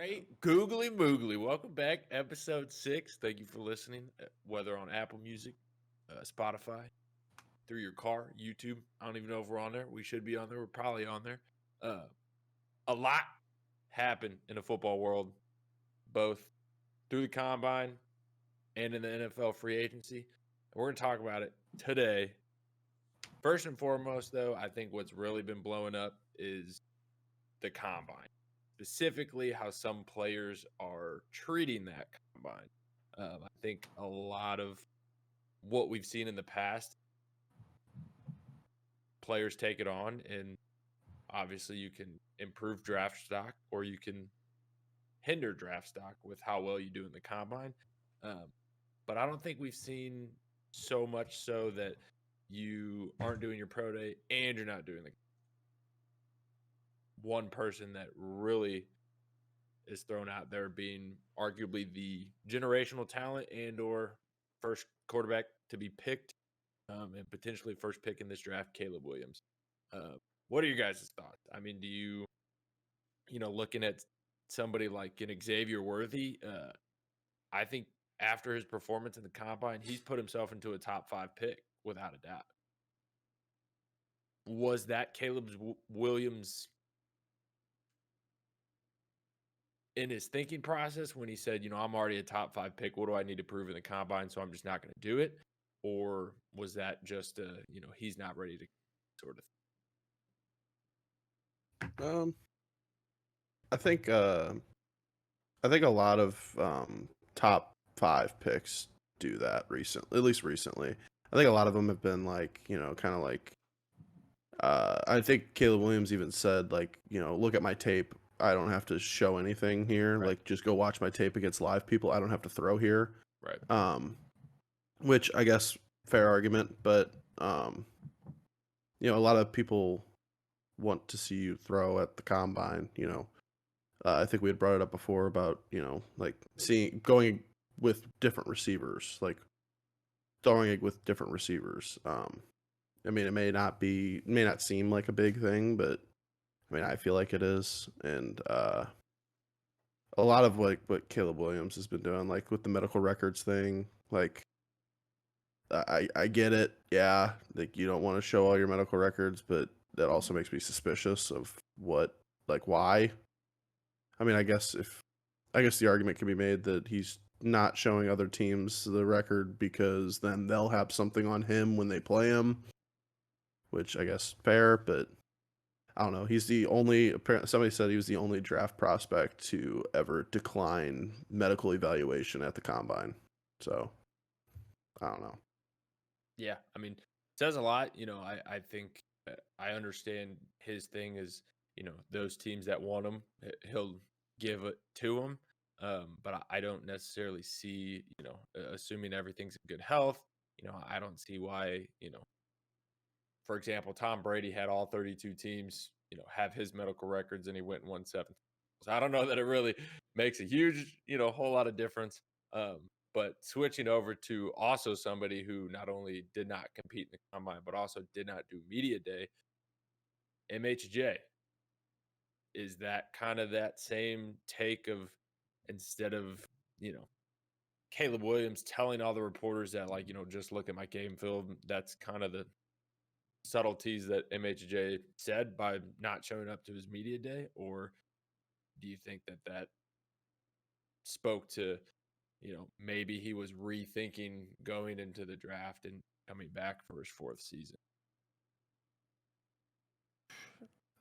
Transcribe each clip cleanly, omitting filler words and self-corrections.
Great googly moogly. Welcome back, episode 6. Thank you for listening, whether on Apple Music, Spotify, through your car, YouTube. I don't even know if we're on there. We should be on there. We're probably on there. Uh, a lot happened in the football world, both through the combine and in the NFL free agency. And we're going to talk about it today. First and foremost, though, I think what's really been blowing up is the combine, specifically how some players are treating that combine. I think a lot of what we've seen in the past, players take it on, and obviously you can improve draft stock or you can hinder draft stock with how well you do in the combine. But I don't think we've seen so much so that you aren't doing your pro day and you're not doing the one person that really is thrown out there being arguably the generational talent and or first quarterback to be picked and potentially first pick in this draft, Caleb Williams. What are your guys' thoughts? I mean, do you, looking at somebody like an Xavier Worthy, I think after his performance in the combine, he's put himself into a top 5 pick without a doubt. Was that Caleb Williams in his thinking process when he said, I'm already a top 5 pick. What do I need to prove in the combine? So I'm just not going to do it. Or was that just, he's not ready to sort of? I think a lot of top 5 picks do that recently. At least recently, I think a lot of them have been like, kind of like. I think Caleb Williams even said like, look at my tape. I don't have to show anything here. Right. Like, just go watch my tape against live people. I don't have to throw here. Right. Which I guess fair argument, but a lot of people want to see you throw at the combine. I think we had brought it up before about like going with different receivers, like throwing it with different receivers. I mean, it may not seem like a big thing, but I mean, I feel like it is, and a lot of what Caleb Williams has been doing, like with the medical records thing, like I get it, yeah, like you don't want to show all your medical records, but that also makes me suspicious of why. I mean, I guess the argument can be made that he's not showing other teams the record because then they'll have something on him when they play him, which I guess fair, but I don't know. Somebody said he was the only draft prospect to ever decline medical evaluation at the combine. So, I don't know. Yeah, I mean, it says a lot. I think I understand his thing is, those teams that want him, he'll give it to them. But I don't necessarily see, assuming everything's in good health, I don't see why, for example, Tom Brady had all 32 teams, have his medical records and he went and won 7. So I don't know that it really makes a huge, whole lot of difference. But switching over to also somebody who not only did not compete in the combine, but also did not do media day, MHJ. Is that kind of that same take of instead of, Caleb Williams telling all the reporters that, like, just look at my game film, that's kind of the subtleties that MHJ said by not showing up to his media day? Or do you think that spoke to, maybe he was rethinking going into the draft and coming back for his 4th season?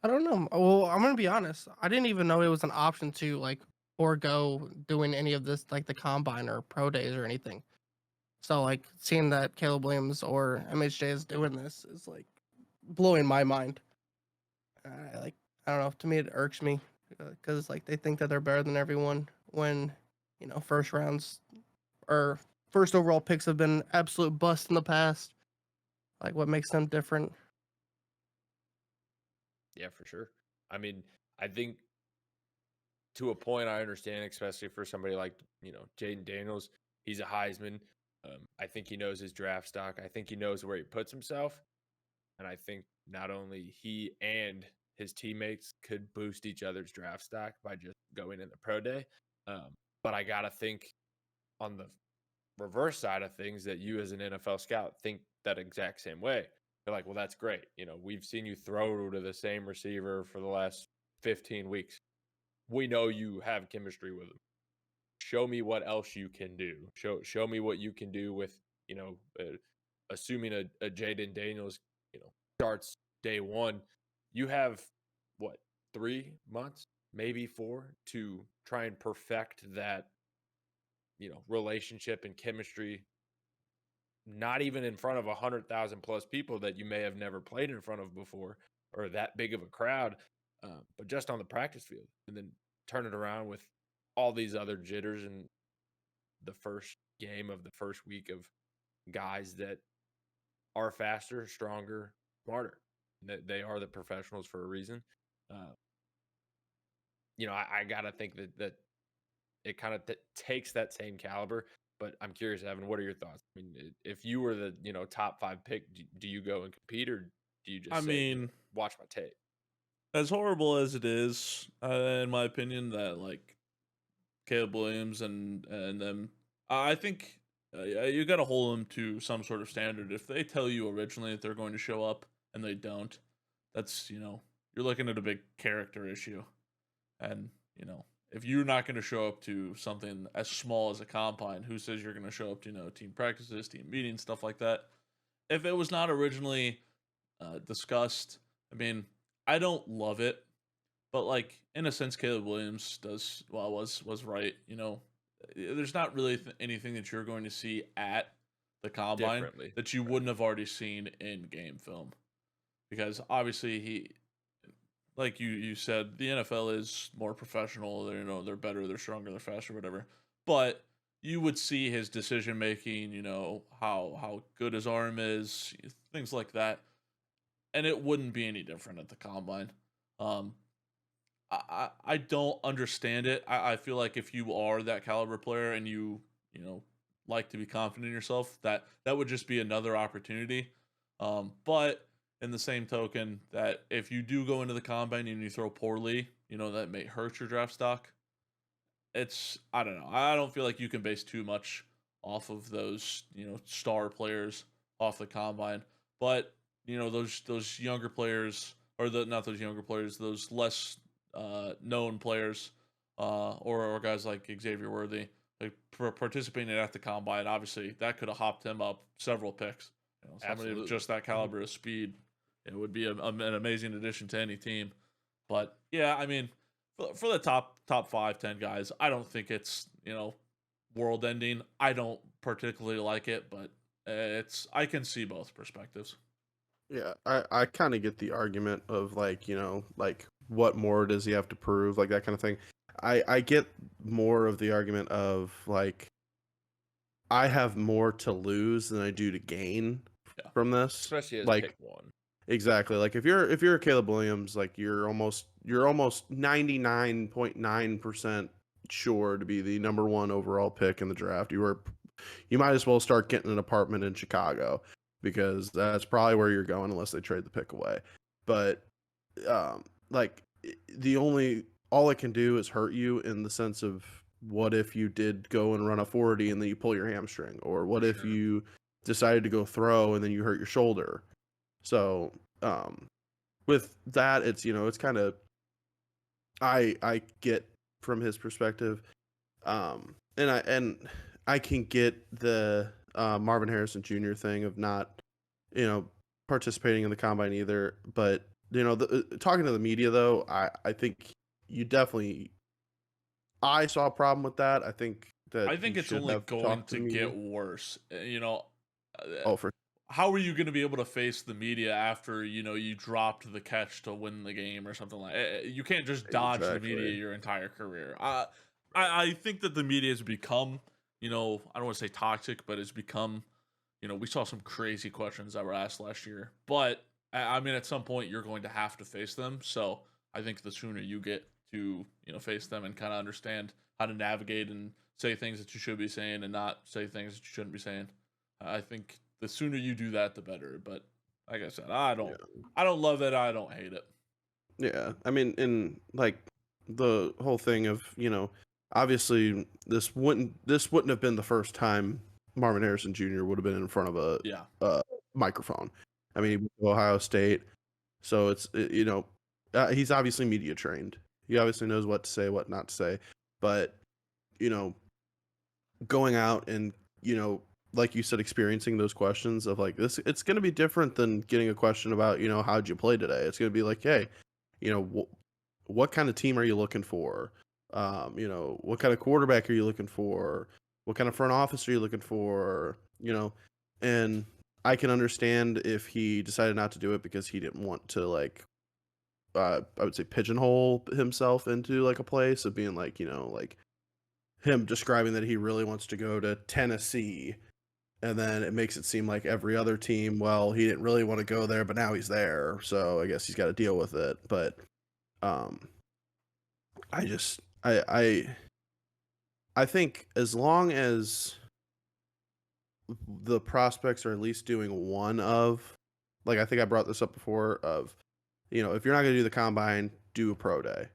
I don't know. Well, I'm gonna be honest. I didn't even know it was an option to like forego doing any of this, like the combine or pro days or anything. So like seeing that Caleb Williams or MHJ is doing this is like blowing my mind. I don't know. To me, it irks me because like they think that they're better than everyone when first rounds or first overall picks have been absolute bust in the past. Like what makes them different? Yeah, for sure. I mean, I think to a point I understand, especially for somebody like, Jaden Daniels. He's a Heisman. I think he knows his draft stock. I think he knows where he puts himself. And I think not only he and his teammates could boost each other's draft stock by just going in the pro day. But I gotta think on the reverse side of things that you as an NFL scout think that exact same way. You're like, well, that's great. We've seen you throw to the same receiver for the last 15 weeks. We know you have chemistry with him. Show me what else you can do. Show me what you can do with, assuming a Jaden Daniels, starts day one. You have what, 3 months, maybe 4, to try and perfect that, relationship and chemistry, not even in front of 100,000 plus people that you may have never played in front of before, or that big of a crowd, but just on the practice field, and then turn it around with all these other jitters in the first game of the first week of guys that are faster, stronger, smarter. They are the professionals for a reason. I gotta think that it kind of takes that same caliber. But I'm curious, Evan, what are your thoughts? I mean, if you were the top 5 pick, do you go and compete, or do you just I say, mean, watch my tape? as horrible as it is, in my opinion, that like Caleb Williams and them, I think you got to hold them to some sort of standard. If they tell you originally that they're going to show up and they don't, that's you're looking at a big character issue. And if you're not going to show up to something as small as a combine, who says you're going to show up to team practices, team meetings, stuff like that? If it was not originally discussed, I mean, I don't love it, but like in a sense, Caleb Williams was right. There's not really anything that you're going to see at the combine that you wouldn't have already seen in game film, because obviously like you said, the NFL is more professional. They're better, they're stronger, they're faster, whatever. But you would see his decision making, how good his arm is, things like that, and it wouldn't be any different at the combine. I don't understand it. I feel like if you are that caliber player and you like to be confident in yourself, that would just be another opportunity. But in the same token, that if you do go into the combine and you throw poorly, that may hurt your draft stock. I don't know. I don't feel like you can base too much off of those, star players off the combine. But, those younger players, or not those younger players, those less known players, or guys like Xavier Worthy, like participating at the combine, obviously that could have hopped him up several picks. Somebody of just that caliber of speed, it would be an amazing addition to any team. But yeah, I mean, for the top 5, 10 guys, I don't think it's world ending. I don't particularly like it, but I can see both perspectives. Yeah, I kind of get the argument of like, like what more does he have to prove, like that kind of thing. I get more of the argument of like, I have more to lose than I do to gain from this, especially as like pick 1. Exactly. Like if you're a Caleb Williams, like you're almost 99.9% sure to be the number 1 overall pick in the draft. You might as well start getting an apartment in Chicago, because that's probably where you're going unless they trade the pick away. But like all it can do is hurt you, in the sense of, what if you did go and run a 40 and then you pull your hamstring, or what if you decided to go throw and then you hurt your shoulder? So with that, it's it's kind of, I get from his perspective, and I can get the Marvin Harrison Jr. thing of not participating in the combine either. But talking to the media though, I think you definitely, I saw a problem with that. I think it's only going to get worse. Oh, for how are you going to be able to face the media after you dropped the catch to win the game or something like that? You can't just dodge the media your entire career. I think that the media has become, I don't want to say toxic, but it's become, we saw some crazy questions that were asked last year. But I mean, at some point you're going to have to face them. So I think the sooner you get to face them and kind of understand how to navigate and say things that you should be saying and not say things that you shouldn't be saying, I think the sooner you do that, the better. But like I said, I don't love it. I don't hate it. Yeah, I mean, in like the whole thing of obviously this wouldn't have been the first time Marvin Harrison Jr. would have been in front of Yeah. a microphone. I mean, he went to Ohio State, so he's obviously media trained. He obviously knows what to say, what not to say, but you know, going out and like you said, experiencing those questions of like this, it's going to be different than getting a question about how'd you play today. It's going to be like, hey, what kind of team are you looking for? What kind of quarterback are you looking for? What kind of front office are you looking for? And I can understand if he decided not to do it because he didn't want to like I would say pigeonhole himself into like a place of being like like him describing that he really wants to go to Tennessee, and then it makes it seem like every other team, well, he didn't really want to go there, but now he's there, so I guess he's got to deal with it. But I just I think as long as the prospects are at least doing one of, like, I think I brought this up before, of if you're not going to do the combine, do a pro day.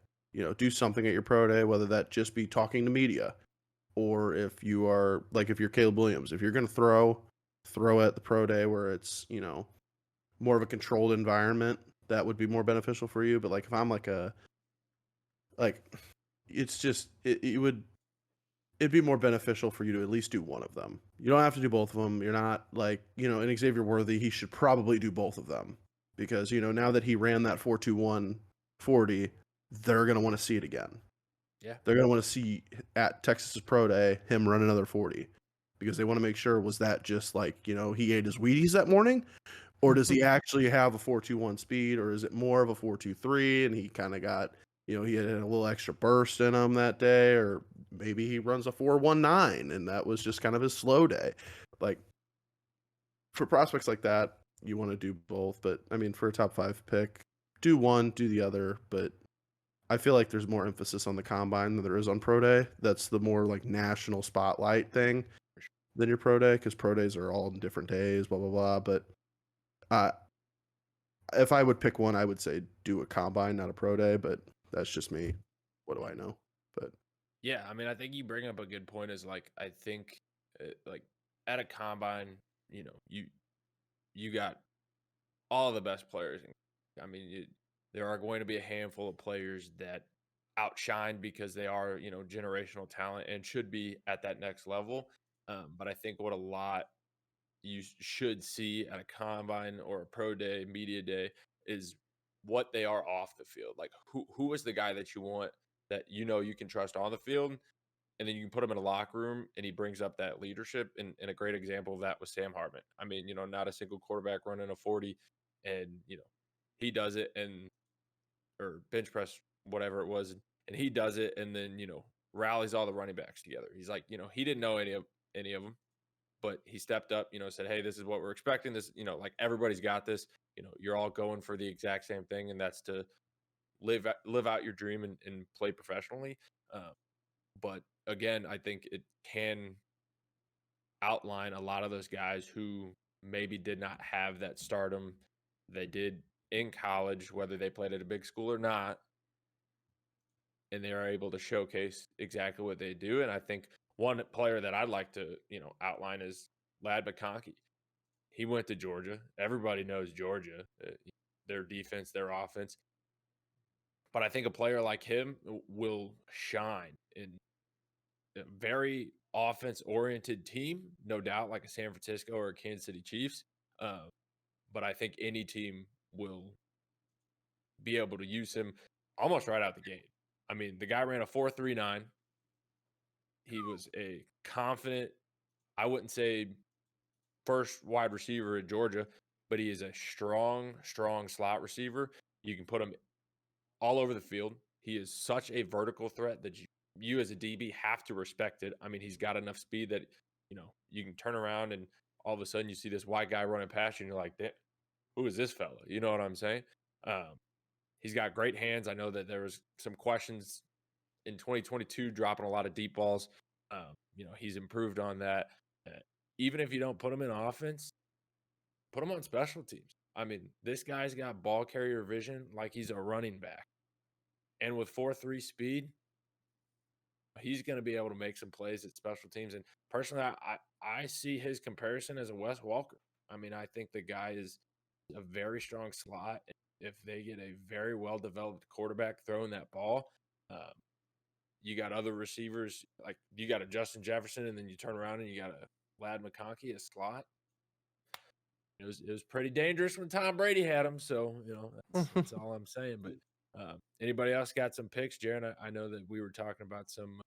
Do something at your pro day, whether that just be talking to media, or if you are like, if you're Caleb Williams, if you're going to throw at the pro day where it's more of a controlled environment, that would be more beneficial for you. But like if I'm like it's just it'd be more beneficial for you to at least do one of them. You don't have to do both of them. You're not like in Xavier Worthy, he should probably do both of them because now that he ran that 4.21 40, they're going to want to see it again. Yeah. They're going to want to see at Texas's pro day him run another 40 because they want to make sure, was that just like, he ate his Wheaties that morning, or does he actually have a 4.21 speed, or is it more of a 4.23 and he kind of got, he had a little extra burst in him that day, or maybe he runs a 4.19 and that was just kind of his slow day. Like for prospects like that, you want to do both, but I mean, for a top 5 pick, do one, do the other, but I feel like there's more emphasis on the combine than there is on pro day. That's the more like national spotlight thing than your pro day, because pro days are all on different days, blah, blah, blah. But if I would pick one, I would say do a combine, not a pro day, but that's just me. What do I know? But yeah, I mean, I think you bring up a good point. Is like, I think like at a combine, you got all the best players. I mean, there are going to be a handful of players that outshine because they are, generational talent and should be at that next level. But I think what a lot you should see at a combine or a pro day, media day, is what they are off the field. Like who is the guy that you want that you can trust on the field, and then you can put him in a locker room and he brings up that leadership. And a great example of that was Sam Hartman. I mean, not a single quarterback running a 40, and he does it, and or bench press, whatever it was, and he does it, and then rallies all the running backs together. He's like, he didn't know any of them, but he stepped up, said, hey, this is what we're expecting. This, like everybody's got this. You're all going for the exact same thing, and that's to live out your dream and play professionally. But again, I think it can outline a lot of those guys who maybe did not have that stardom they did in college, whether they played at a big school or not, and they are able to showcase exactly what they do. And I think one player that I'd like to, outline is Lad McConkey. He went to Georgia. Everybody knows Georgia, their defense, their offense. But I think a player like him will shine in a very offense-oriented team, no doubt, like a San Francisco or a Kansas City Chiefs. But I think any team will be able to use him almost right out the gate. I mean, the guy ran a 4.39. He was a confident, I wouldn't say first wide receiver in Georgia, but he is a strong slot receiver. You can put him all over the field. He is such a vertical threat that you as a DB have to respect it. I mean, he's got enough speed that, you can turn around and all of a sudden you see this white guy running past you and you're like, who is this fella? You know what I'm saying? He's got great hands. I know that there was some questions in 2022 dropping a lot of deep balls. He's improved on that. Even if you don't put him in offense, put him on special teams. I mean, this guy's got ball carrier vision like he's a running back. And with 4.3 speed, he's going to be able to make some plays at special teams. And personally, I see his comparison as a Wes Walker. I mean, I think the guy is a very strong slot. If they get a very well developed quarterback throwing that ball, um, you got other receivers like you got a Justin Jefferson, and then you turn around and you got a Lad McConkey, a slot. It was pretty dangerous when Tom Brady had him. So that's all I'm saying. But anybody else got some picks, Jaron? I know that we were talking about some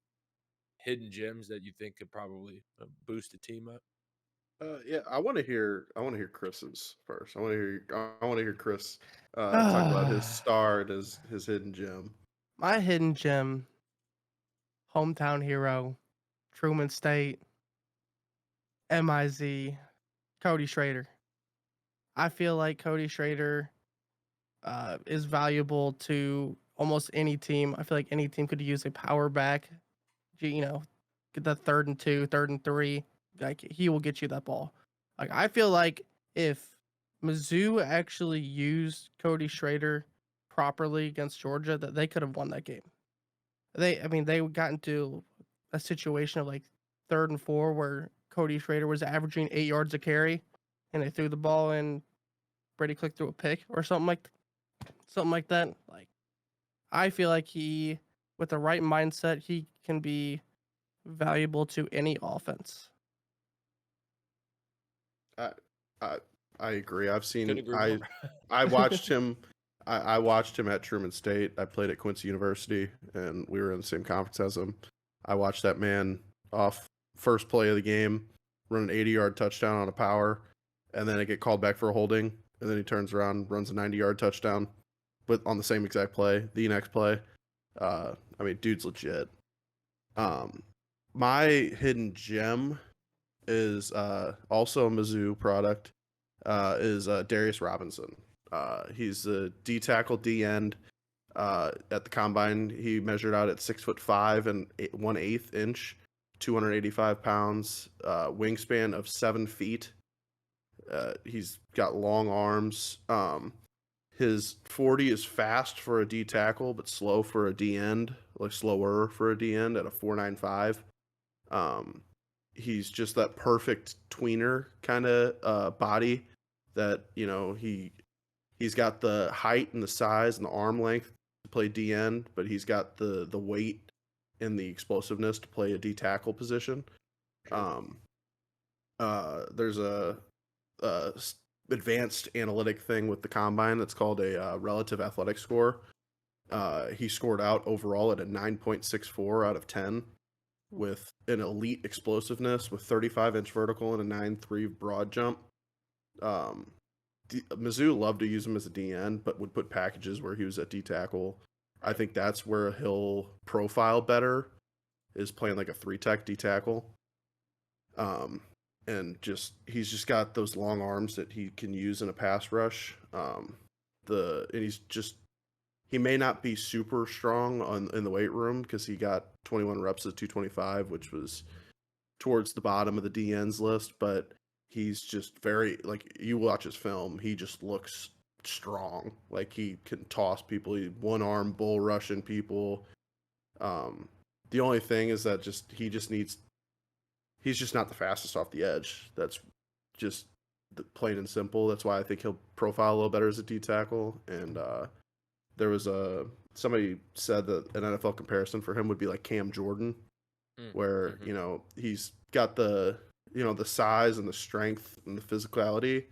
hidden gems that you think could probably boost a team up. Yeah, I want to hear Chris's first. I want to hear Chris talk about his star and his hidden gem. My hidden gem, hometown hero, Truman State, MIZ, Cody Schrader. I feel like Cody Schrader is valuable to almost any team. I feel like any team could use a power back. Get that 3rd and 2, 3rd and 3. Like he will get you that ball. Like I feel like if Mizzou actually used Cody Schrader properly against Georgia, that they could have won that game. They got into a situation of like 3rd and 4 where Cody Schrader was averaging 8 yards a carry, and they threw the ball and Brady Click threw a pick or something like that. Like I feel like he, with the right mindset, he can be valuable to any offense. I agree. I've seen. Couldn't agree more. I watched him. I watched him at Truman State. I played at Quincy University, and we were in the same conference as him. I watched that man off first play of the game run an 80-yard touchdown on a power, and then it get called back for a holding, and then he turns around, runs a 90-yard touchdown, but on the same exact play, the next play. I mean, dude's legit. My hidden gem is also a Mizzou product. Is Darius Robinson. He's a D tackle, D end. At the combine, he measured out at 6'5" and 1/8 inch, 285 pounds, wingspan of 7 feet. He's got long arms. His 40 is fast for a D tackle, but slow for a D end, like slower for a D end at a 4.95. He's just that perfect tweener kind of body that, he's got the height and the size and the arm length to play D end, but he's got the weight and the explosiveness to play a D tackle position. There's a advanced analytic thing with the combine that's called a relative athletic score. He scored out overall at a 9.64 out of 10 with an elite explosiveness with 35-inch vertical and a 9.3 broad jump. Mizzou loved to use him as a DN, but would put packages where he was at D tackle. I think that's where he'll profile better, is playing like a 3-tech D tackle. And he's just got those long arms that he can use in a pass rush. He may not be super strong in the weight room because he got 21 reps at 225, which was towards the bottom of the DN's list, but he's just very, like, you watch his film, he just looks strong. Like, he can toss people, one arm bull rushing people. The only thing is that he's just not the fastest off the edge. That's just plain and simple. That's why I think he'll profile a little better as a D tackle. And there was somebody said that an NFL comparison for him would be like Cam Jordan, where he's got the size and the strength and the physicality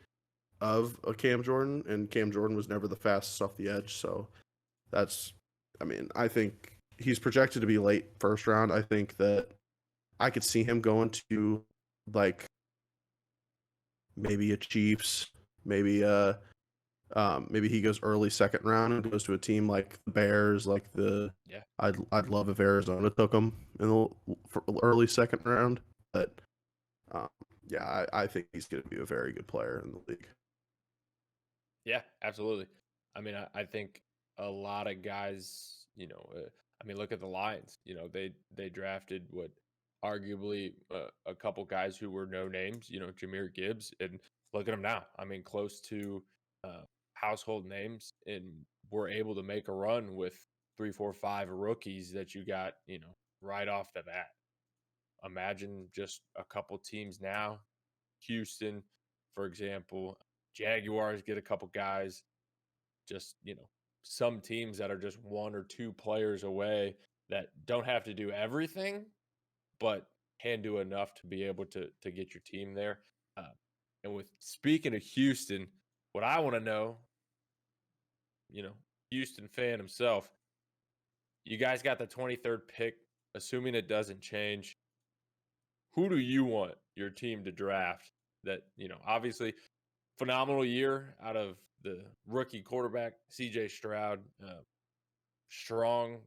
of a Cam Jordan, and Cam Jordan was never the fastest off the edge. So I think he's projected to be late first round. I think that I could see him going to like maybe a Chiefs, maybe he goes early second round and goes to a team like the Bears, I'd love if Arizona took him in the early second round, but I think he's going to be a very good player in the league. Yeah, absolutely. I mean, I think a lot of guys, look at the Lions. They drafted arguably a couple guys who were no names, Jahmyr Gibbs, and look at him now. I mean, close to household names, and were able to make a run with 3, 4, 5 rookies that you got, right off the bat. Imagine just a couple teams now. Houston, for example, Jaguars get a couple guys. Just, some teams that are just 1 or 2 players away that don't have to do everything, but can do enough to be able to get your team there. Uh, and with speaking of Houston, what I want to know, Houston fan himself, you guys got the 23rd pick, assuming it doesn't change. Who do you want your team to draft? That, obviously phenomenal year out of the rookie quarterback, CJ Stroud, strong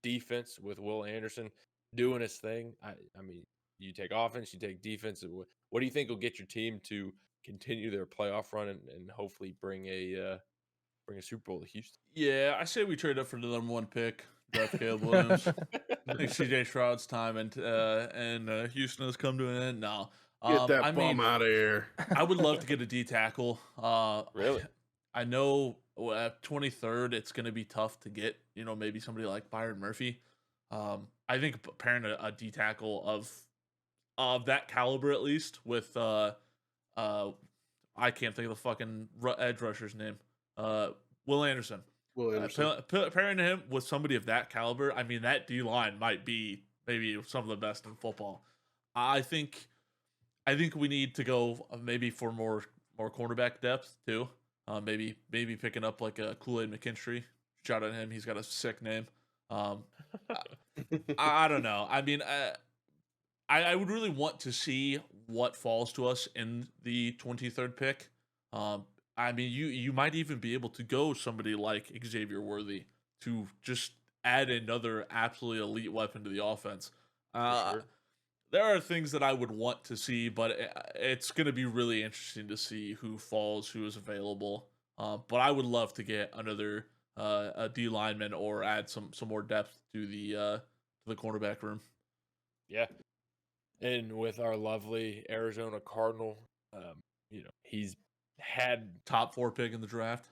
defense with Will Anderson doing his thing. I mean, you take offense, you take defense. What do you think will get your team to continue their playoff run and hopefully bring a Super Bowl to Houston? Yeah, I say we trade up for the number 1 pick, draft Caleb Williams. I think CJ Stroud's time and Houston has come to an end. No, Get that bum out of here. I would love to get a D tackle. Really? I know at 23rd it's going to be tough to get. Maybe somebody like Byron Murphy. I think pairing a D tackle of that caliber, at least, with I can't think of the fucking edge rusher's name. Will Anderson. Pairing him with somebody of that caliber, I mean, that D line might be maybe some of the best in football. I think we need to go maybe for more cornerback depth too. Maybe picking up like a Kool-Aid McKinstry. Shout out to him. He's got a sick name. I don't know. I mean, I would really want to see what falls to us in the 23rd pick. I mean, you might even be able to go somebody like Xavier Worthy to just add another absolutely elite weapon to the offense. Sure. There are things that I would want to see, but it's going to be really interesting to see who falls, who is available. But I would love to get another a D lineman or add some more depth to the cornerback room. Yeah, and with our lovely Arizona Cardinal, he's had Top 4 pick in the draft.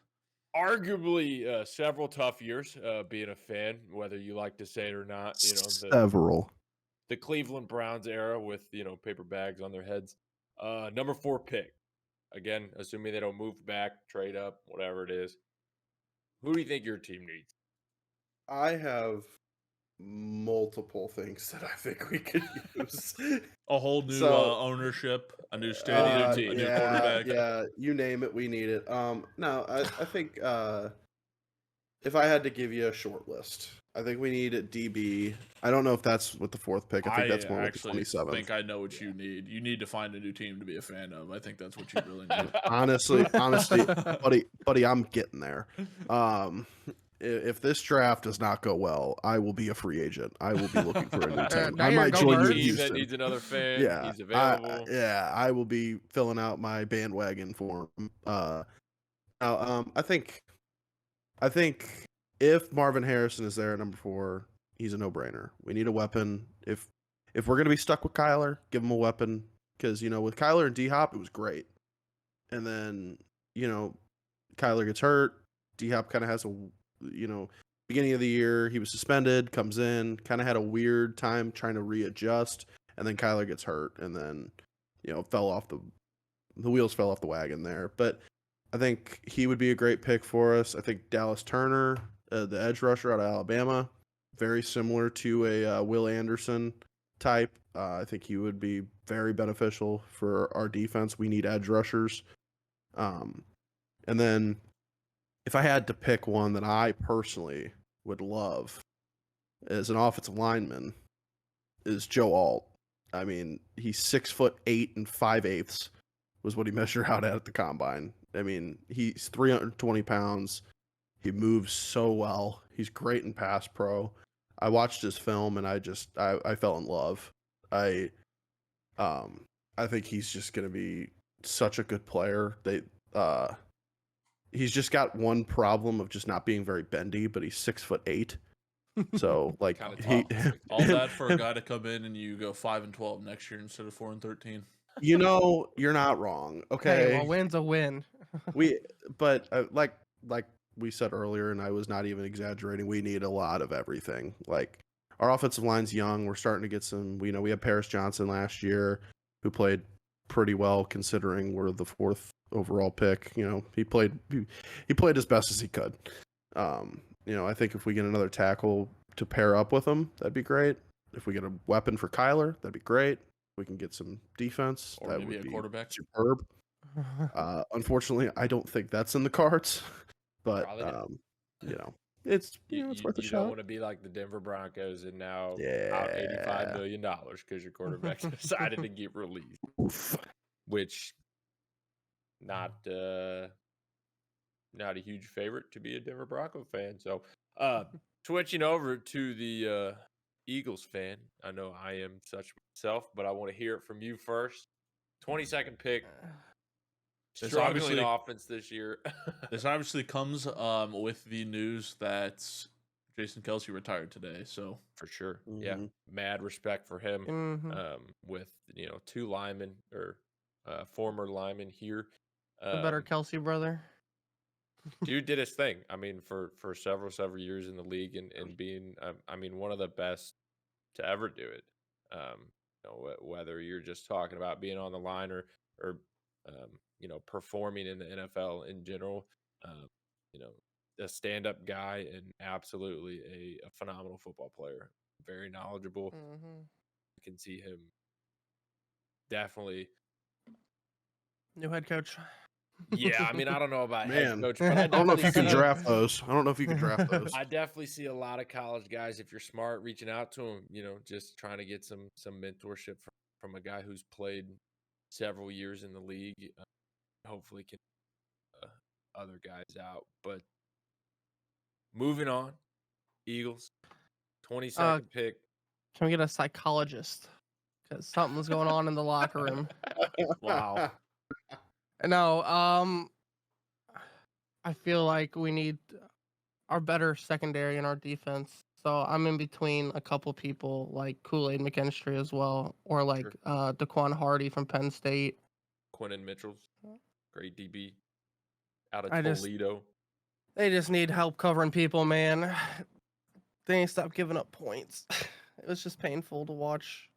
arguably several tough years being a fan, whether you like to say it or not. Several. The Cleveland Browns era with paper bags on their heads. Number 4 pick, again, assuming they don't move back, trade up, whatever it is. Who do you think your team needs? I have multiple things that I think we could use. A whole new ownership, a new stadium, a new quarterback. Yeah, you name it, we need it. No, I think if I had to give you a short list, I think we need a DB. I don't know if that's with the 4th pick. I think that's more with the 27th. I think I know what you need. You need to find a new team to be a fan of. I think that's what you really need. honestly, buddy, I'm getting there. If this draft does not go well, I will be a free agent. I will be looking for a new team. I might join you in team that Houston. needs another fan. Yeah, he's available. I will be filling out my bandwagon for him. I think if Marvin Harrison is there at number 4, he's a no-brainer. We need a weapon. If we're gonna be stuck with Kyler, give him a weapon. Because with Kyler and D-Hop, it was great. And then Kyler gets hurt. D-Hop kind of has a beginning of the year, he was suspended, comes in, kind of had a weird time trying to readjust, and then Kyler gets hurt, and then, fell off the wheels fell off the wagon there. But I think he would be a great pick for us. I think Dallas Turner, the edge rusher out of Alabama, very similar to a Will Anderson type. I think he would be very beneficial for our defense. We need edge rushers. And then if I had to pick one that I personally would love as an offensive lineman, is Joe Alt. I mean, he's 6'8" and 5/8" was what he measured out at the combine. I mean, he's 320 pounds. He moves so well. He's great in pass pro. I watched his film and I fell in love. I think he's just going to be such a good player. He's just got one problem of just not being very bendy, but he's 6'8". So all that for a guy to come in and you go 5-12 next year instead of 4-13. You're not wrong. Okay, Hey, a win's a win. but like we said earlier, and I was not even exaggerating. We need a lot of everything. Like our offensive line's young. We're starting to get some. We had Paris Johnson last year, who played pretty well considering we're the 4th overall pick. He played as best as he could. I think if we get another tackle to pair up with him, that'd be great. If we get a weapon for Kyler, that'd be great. We can get some defense. Or that maybe would a be quarterback. superb. Unfortunately, I don't think that's in the cards, but Probably not. it's You, worth a you shot. don't want to be like the Denver Broncos and now out $85 Yeah. million because your quarterback decided to get released, Oof. which not a huge favorite to be a Denver Bronco fan. So switching over to the Eagles fan. I know I am such myself, but I want to hear it from you first. 22nd pick. This Struggling obviously- offense this year. This obviously comes with the news that Jason Kelsey retired today. So For sure. Yeah. Mhm. Mad respect for him. Mhm. With 2 linemen or former linemen here. The better Kelsey brother. Dude did his thing. I mean, for several years in the league and being, one of the best to ever do it. Whether you're just talking about being on the line or performing in the NFL in general, you know, a stand-up guy and absolutely a phenomenal football player. Very knowledgeable. Mm-hmm. I can see him definitely. New head coach. Yeah, I don't know about head Man, coach, but I I don't know if you can definitely see- draft those. I don't know if you can draft those. I definitely see a lot of college guys, if you're smart, reaching out to them, just trying to get some mentorship from a guy who's played several years in the league. Hopefully can other guys out. But moving on, Eagles, 22nd pick. Can we get a psychologist? Because something's going on in the locker room. Wow. No, I feel like we need our better secondary in our defense. So I'm in between a couple people like Kool-Aid McKinstry as well, or like Sure. Daquan Hardy from Penn State. Quinnen Mitchell's great DB out of I just- Toledo. They just need help covering people, man. They need to stop giving up points. It was just painful to watch.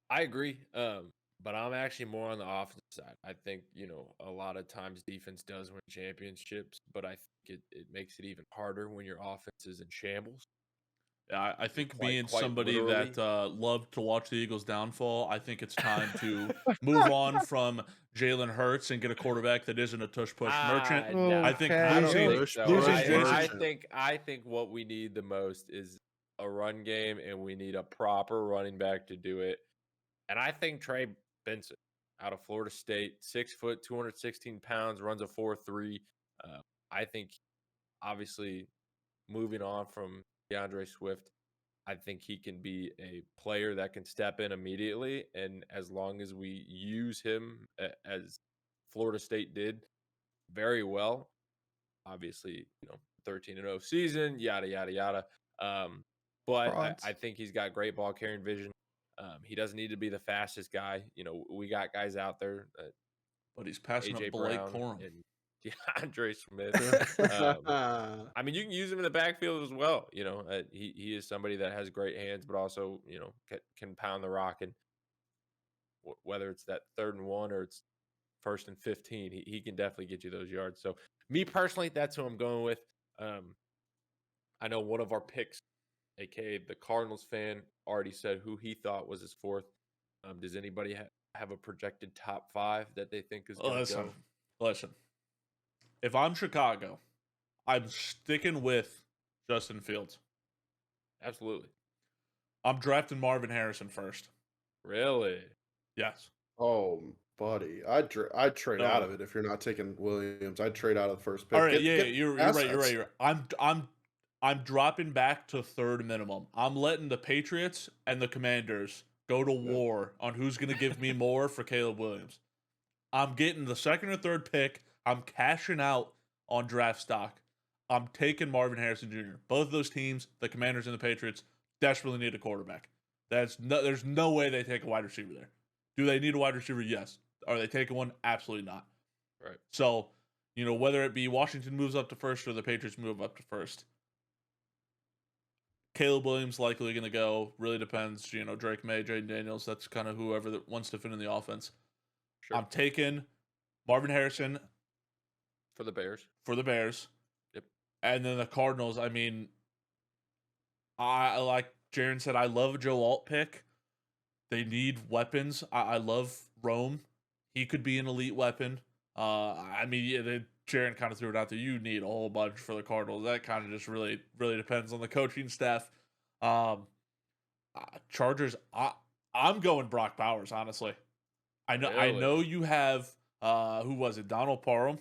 I agree. But I'm actually more on the offensive side. I think, a lot of times defense does win championships, but I think it makes it even harder when your offense is in shambles. yeah, I think Quite- being quite somebody literally. that loved to watch the Eagles' downfall, I think it's time to move on from Jalen Hurts and get a quarterback that isn't a tush-push merchant. No, I think Okay. I don't losing- think Push, so. losing I, Jason- I think what we need the most is a run game, and we need a proper running back to do it. And I think Trey Benson out of Florida State, 6 foot, 216 pounds, runs a 4.3. I think, obviously, moving on from DeAndre Swift, I think he can be a player that can step in immediately. And as long as we use him as Florida State did very well, obviously, 13-0 season, yada, yada, yada. But Frauds. I think he's got great ball carrying vision. He doesn't need to be the fastest guy. We got guys out there, But he's passing AJ up Blake Brown Corum. and DeAndre Smith. You can use him in the backfield as well. He is somebody that has great hands, but also, can pound the rock. And whether it's that 3rd and 1 or it's 1st and 15, he can definitely get you those yards. So me personally, that's who I'm going with. I know one of our picks, aka the Cardinals fan, already said who he thought was his 4th. Does anybody have a projected top 5 that they think is going to go? Listen. If I'm Chicago, I'm sticking with Justin Fields. Absolutely. I'm drafting Marvin Harrison first. Really? Yes. Oh, buddy, I'd trade No. out of it if you're not taking Williams. I'd trade out of the first pick. All right, Get you're right. You're assets. right. I'm dropping back to 3rd minimum. I'm letting the Patriots and the Commanders go to war on who's going to give me more for Caleb Williams. I'm getting the 2nd or 3rd pick. I'm cashing out on draft stock. I'm taking Marvin Harrison Jr. Both of those teams, the Commanders and the Patriots, desperately need a quarterback. There's no way they take a wide receiver there. Do they need a wide receiver? Yes. Are they taking one? Absolutely not. Right. So whether it be Washington moves up to first or the Patriots move up to first. Caleb Williams likely going to go. Really depends. Drake May, Jaden Daniels. That's kind of whoever that wants to fit in the offense. Sure. I'm taking Marvin Harrison for the Bears. Yep. And then the Cardinals. I mean, I like Jaron said. I love a Joe Alt pick. They need weapons. I love Rome. He could be an elite weapon. Jaron kind of threw it out there. You need a whole bunch for the Cardinals. That kind of just really, really depends on the coaching staff. Chargers. I'm going Brock Bowers. Honestly, I know. Really? I know you have. Who was it? Donald Parham.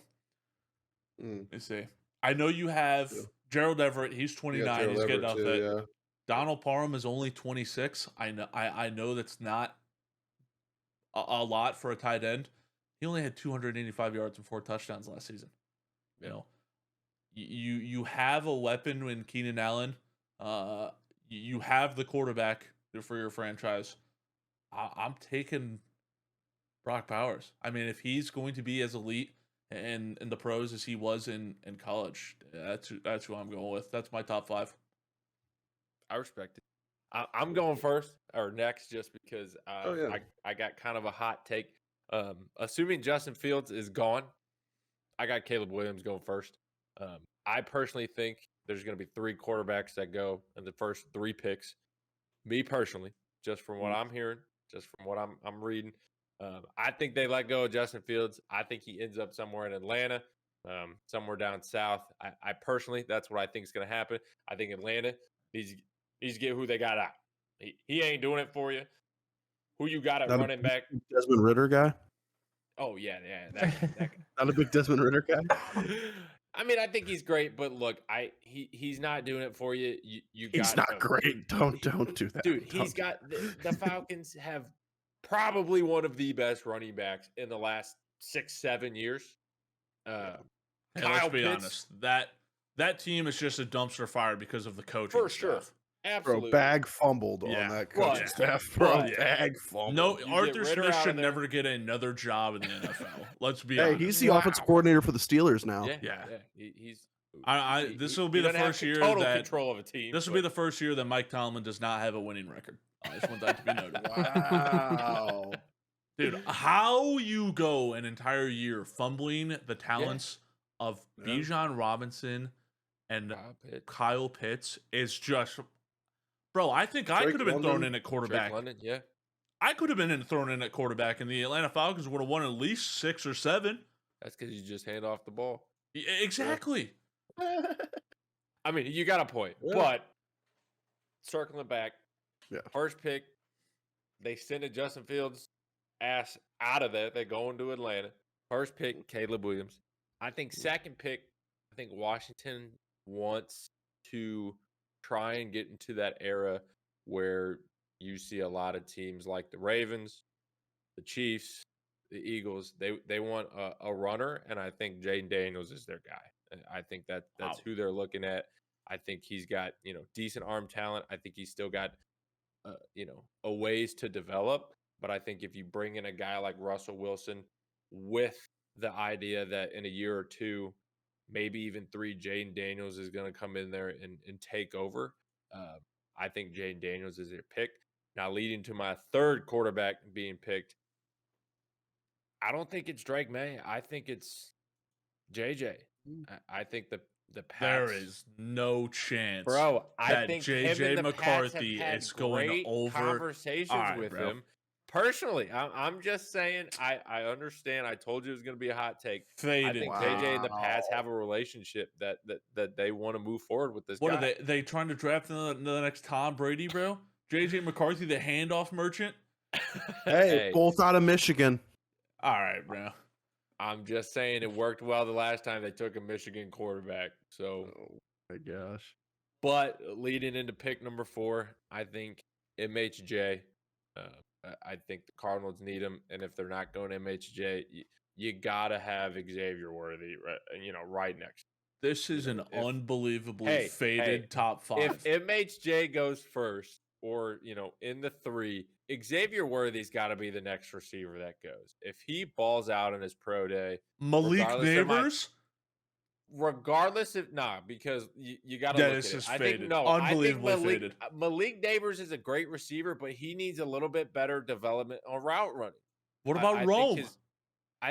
Let me see. I know you have Gerald Everett. He's 29. He's getting up there. Yeah. Donald Parham is only 26. I know that's not a lot for a tight end. He only had 285 yards and 4 touchdowns last season. You have a weapon in Keenan Allen. You have the quarterback for your franchise. I'm taking Brock Bowers. I mean, if he's going to be as elite in the pros as he was in college, that's who I'm going with. That's my top 5. I respect it. I'm going first or next just because I got kind of a hot take. Assuming Justin Fields is gone, I got Caleb Williams going first. I personally think there's going to be 3 quarterbacks that go in the first 3 picks. Me personally, just from what I'm hearing, just from what I'm reading, I think they let go of Justin Fields. I think he ends up somewhere in Atlanta, somewhere down south. I personally, that's what I think is going to happen. I think Atlanta needs to get who they got out. He ain't doing it for you. Who you got at running back? Desmond Ritter guy? Oh, yeah. That guy. Not a big Desmond Ritter guy? I mean, I think he's great, but look, he's not doing it for you. He's not great. Don't do that. Dude, the Falcons have probably one of the best running backs in the last 6-7 years. Let's be honest. That team is just a dumpster fire because of the coaching. For sure. Stuff. Absolutely. Bro, bag fumbled on that coaching staff. Bro, bag fumbled. No, Arthur Smith should never get another job in the NFL. Let's be honest. Hey, he's the offensive coordinator for the Steelers now. Yeah. He's. This will be the first year total control of a team. This will be the first year that Mike Tomlin does not have a winning record. I just want that to be noted. Wow. Dude, how you go an entire year fumbling the talents of Bijan Robinson and Kyle Pitts is just... Bro, I think I could have been thrown in at quarterback. London, yeah. I could have been thrown in at quarterback, and the Atlanta Falcons would have won at least 6 or 7. That's because you just hand off the ball. Exactly. I mean, you got a point. Yeah. But circling back, first pick, they send a Justin Fields ass out of that. They go into Atlanta. First pick, Caleb Williams. I think second pick, I think Washington wants to try and get into that era where you see a lot of teams like the Ravens, the Chiefs, the Eagles. They want a runner, and I think Jaden Daniels is their guy. I think that's who they're looking at. I think he's got decent arm talent. I think he's still got a ways to develop. But I think if you bring in a guy like Russell Wilson with the idea that in a year or 2, maybe even 3, Jaden Daniels is going to come in there and take over. I think Jaden Daniels is their pick. Now, leading to my third quarterback being picked, I don't think it's Drake May. I think it's JJ. I think the Pats. There is no chance, bro. I think JJ McCarthy is going over conversations with him. Personally, I'm just saying. I understand. I told you it was going to be a hot take. Faded. I think JJ and the Pats have a relationship that they want to move forward with this guy. What are they trying to draft the next Tom Brady, bro? JJ McCarthy, the handoff merchant. Hey, both out of Michigan. All right, bro. I'm just saying it worked well the last time they took a Michigan quarterback. So, oh my gosh. But leading into pick number 4, I think MHJ. I think the Cardinals need him, and if they're not going MHJ, you gotta have Xavier Worthy, right next. This is an unbelievably faded top 5. If MHJ goes first, or in the 3, Xavier Worthy's got to be the next receiver that goes. If he balls out in his pro day, Malik Neighbors, regardless if because you got to look Dennis at it. is I faded. think no, Unbelievably I think faded. Malik Neighbors is a great receiver, but he needs a little bit better development on route running. What about I Rome?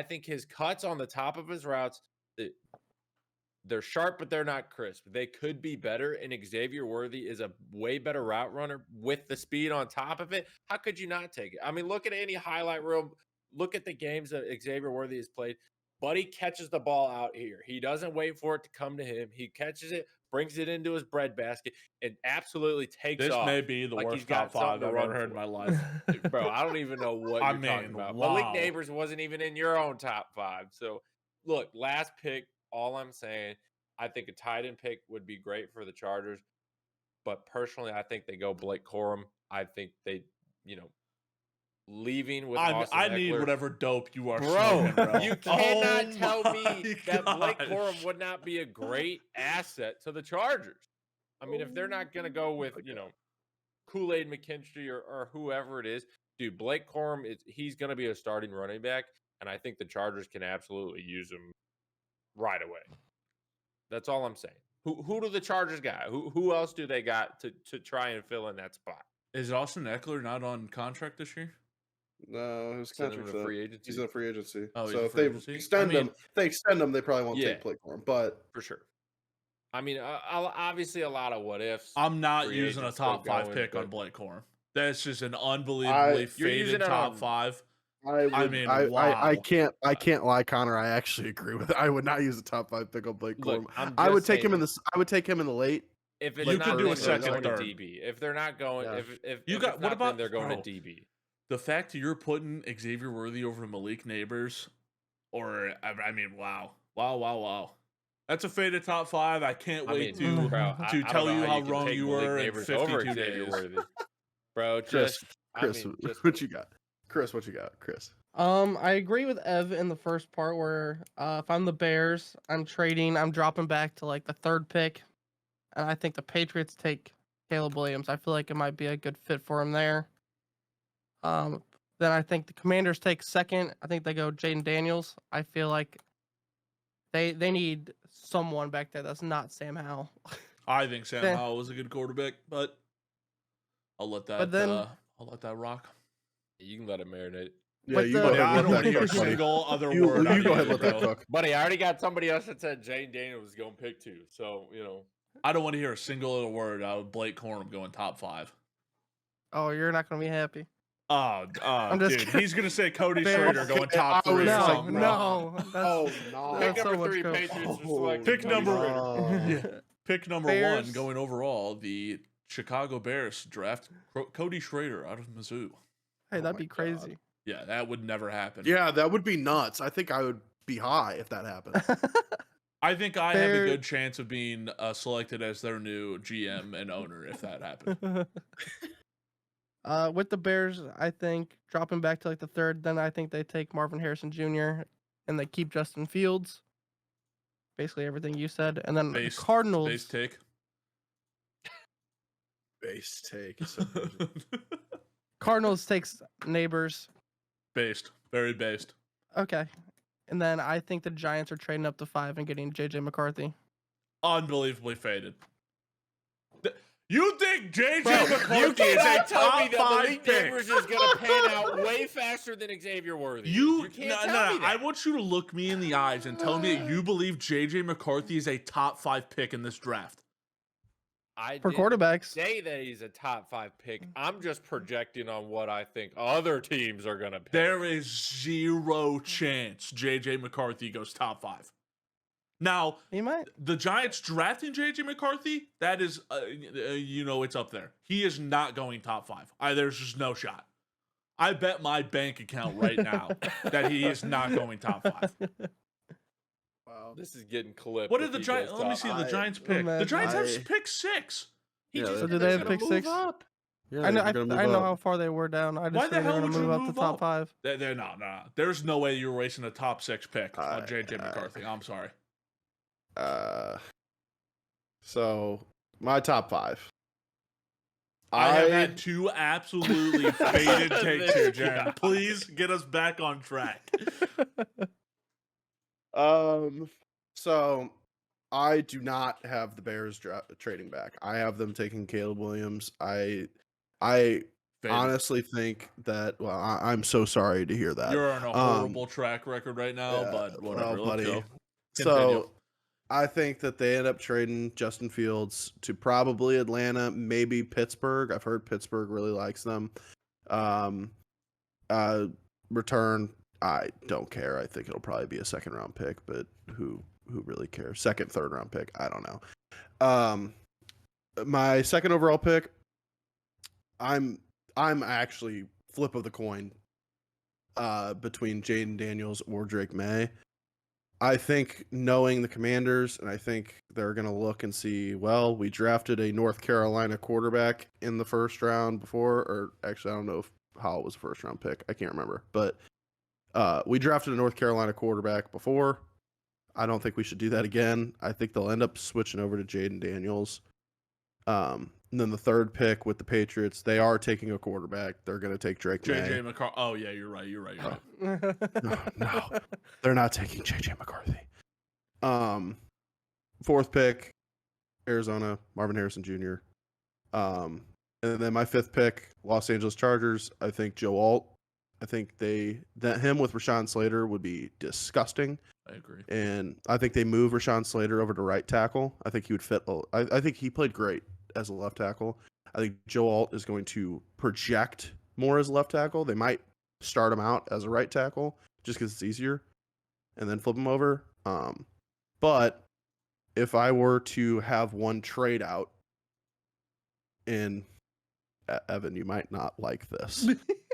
think his cuts on the top of his routes, they're sharp, but they're not crisp. They could be better, and Xavier Worthy is a way better route runner with the speed on top of it. How could you not take it? I mean, look at any highlight reel. Look at the games that Xavier Worthy has played. Buddy catches the ball out here. He doesn't wait for it to come to him. He catches it, brings it into his breadbasket, and absolutely takes This off. may be the like worst he's got top 5 something to I've run ever heard in for. my life. Bro, I don't even know what you're talking about. Malik wow. Neighbors wasn't even in your own top 5. So, look, last pick, all I'm saying, I think a tight end pick would be great for the Chargers. But personally, I think they go Blake Corum. I think they, leaving with Austin I need Eckler. whatever dope you are Bro, smoking, bro. you cannot Oh tell me my that Blake gosh. Corum would not be a great asset to the Chargers. I mean, if they're not going to go with, Kool-Aid McKinstry or whoever it is, dude, Blake Corum, he's going to be a starting running back, and I think the Chargers can absolutely use him right away. That's all I'm saying. Who do the Chargers got? Who else do they got to try and fill in that spot? Is Austin Eckler not on contract this year? No, his Send him contract's to up. free agency. He's in free agency. Oh, he's so in if free they agency? extend I mean- him, they probably won't Yeah. take Blake for him. But For sure. I mean, obviously a lot of what ifs. I'm not Free using a agents still top 5 going, pick on but- Blake Corum. That's just an unbelievably You're using faded it top on- 5. I mean, I wow. can't lie, Connor. I actually agree with it. I would not use a top 5 pick on Blake Corum. Look, I'm I would just take him saying, in I would take him in the late. If it's You not could do a them, they're second, going to third. DB. If they're not going, Yeah. if You if got- it's what not them, about- they're going bro. to DB. The fact that you're putting Xavier Worthy over Malik Neighbors, or I mean, wow. That's a faded top 5. I can't wait to bro, I don't tell know you how can wrong take you Malik were in Neighbors over 52 Xavier days. Worthy. Bro, Chris, just Chris, what you got? Chris, what you got? Chris. I agree with Ev in the first part where if I'm the Bears, I'm dropping back to like the 3rd pick, and I think the Patriots take Caleb Williams. I feel like it might be a good fit for him there. Then I think the Commanders take 2nd. I think they go Jaden Daniels. I feel like they need someone back there that's not Sam Howell. I think Sam Yeah. Howell was a good quarterback, but I'll let that. But then- I'll let that rock. you can let it marinate. Yeah, But you the- go But ahead. I and don't let want to that hear a cook, buddy. single other You word. out go of ahead and let that bro. cook. Buddy, I already got somebody else that said Jane Daniels was going to pick 2. So, I don't want to hear a single other word out of Blake Corum going top 5. Oh, you're not gonna be happy. Oh, just dude, kidding. he's gonna say Cody Bears. Schrader going top I was 3 or No, something. no. That's, Oh no! pick That's so number much 3 coke. Patriots are Oh. selecting Pick Cody number- Schrader. Yeah. Pick number Bears. 1 going overall, the Chicago Bears draft Cody Schrader out of Mizzou. Hey, that'd my be God. crazy. Yeah, that would never happen. Yeah, that would be nuts. I think I would be high if that happened. I think I have a Bear- good chance of being selected as their new GM and owner if that happened. With the Bears, I think dropping back to like the 3rd, then I think they take Marvin Harrison Jr. and they keep Justin Fields. Basically everything you said, and then the Cardinals. Base take. Base take. is so crazy. Cardinals takes Neighbors. Based. Very based. Okay, and then I think the Giants are trading up to 5 and getting JJ McCarthy. Unbelievably faded. You think JJ Bro, you McCarthy is a cannot tell me top that 5 Malik pick? Neighbors is going to pan out way faster than Xavier Worthy. You can't no, tell no, me that. I want you to look me in the eyes and tell me that you believe JJ McCarthy is a top 5 pick in this draft. I For didn't quarterbacks, say that he's a top 5 pick. I'm just projecting on what I think other teams are going to pick. There is 0 chance JJ McCarthy goes top 5. Now, he might. the Giants drafting JJ McCarthy, that is, it's up there. He is not going top 5. There's just no shot. I bet my bank account right now that he is not going top 5. Wow. This is getting clipped. What if did the he Giants? goes Let me top see the five. Giants pick. The man, Giants have I- pick 6. Yeah, So do they have They're pick gonna 6? move up. Yeah, I know. they're gonna move I know up. how far they were down. I just Why the figured they hell were would gonna you move up move to top up? 5. They're no. There's no way you were wasting a top 6 pick on I- JJ McCarthy. I'm sorry. So my top 5. I have had 2 absolutely faded takes here, This Jen. guy. Please get us back on track. So I do not have the Bears trading back. I have them taking Caleb Williams. I Faded. honestly think that. Well, I'm so sorry to hear that. You're on a horrible track record right now, yeah, but whatever. well, Let's buddy. go. So I think that they end up trading Justin Fields to probably Atlanta, maybe Pittsburgh. I've heard Pittsburgh really likes them. Return, I don't care. I think it'll probably be a second round pick, but who really cares? Second, third round pick, I don't know. My second overall pick, I'm actually flip of the coin between Jaden Daniels or Drake May. I think knowing the Commanders, and I think they're going to look and see, well, we drafted a North Carolina quarterback in the first round before, or actually, I don't know how it was a first round pick. I can't remember. But we drafted a North Carolina quarterback before. I don't think we should do that again. I think they'll end up switching over to Jaden Daniels. And then the third pick with the Patriots, they are taking a quarterback. They're going to take Drake May. JJ McCarthy. Oh, yeah, you're right. No, they're not taking JJ McCarthy. Fourth pick, Arizona, Marvin Harrison Jr. And then my fifth pick, Los Angeles Chargers. I think Joe Alt. I think him with Rashawn Slater would be disgusting. I agree. And I think they move Rashawn Slater over to right tackle. I think he would fit. I think he played great as a left tackle. I think Joe Alt is going to project more as a left tackle. They might start him out as a right tackle just because it's easier and then flip him over. But if I were to have one trade out, and Evan, you might not like this.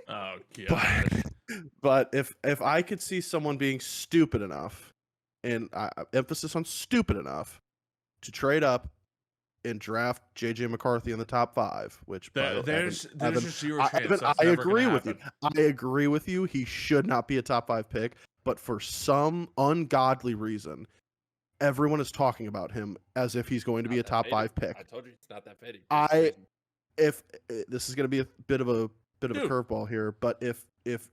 Oh, gosh. But if I could see someone being stupid enough, and emphasis on stupid enough, to trade up and draft JJ McCarthy in the top 5, which there's Evan, a 0 chance. I agree with you. I agree with you. He should not be a top 5 pick, but for some ungodly reason, everyone is talking about him as if he's going to be a top 5 pick. I told you it's not that fading. If this is going to be a bit of a curveball here, but if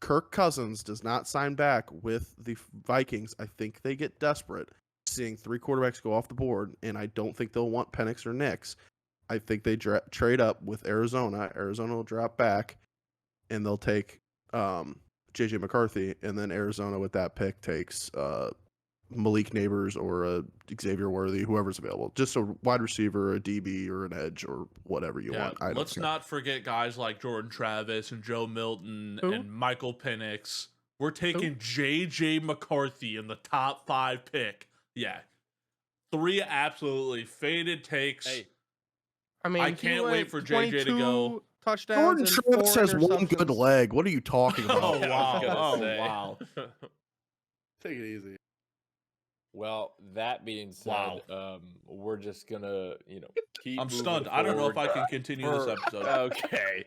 Kirk Cousins does not sign back with the Vikings, I think they get desperate, seeing 3 quarterbacks go off the board, and I don't think they'll want Penix or Nix. I think they trade up with Arizona. Arizona will drop back, and they'll take JJ McCarthy, and then Arizona with that pick takes Malik Neighbors or Xavier Worthy, whoever's available. Just a wide receiver, a DB, or an edge, or whatever you want. Let's not forget guys like Jordan Travis and Joe Milton and Michael Penix. We're taking JJ McCarthy in the top 5 pick. Yeah. 3 absolutely faded takes. Hey. I mean, I can't wait for JJ to go. Touchdowns. Jordan Travis has one good leg. What are you talking about? Oh, wow. Oh, Wow. Take it easy. Well, that being said, we're just gonna, keep. I'm moving stunned. I don't know if I forward can continue this episode. Okay.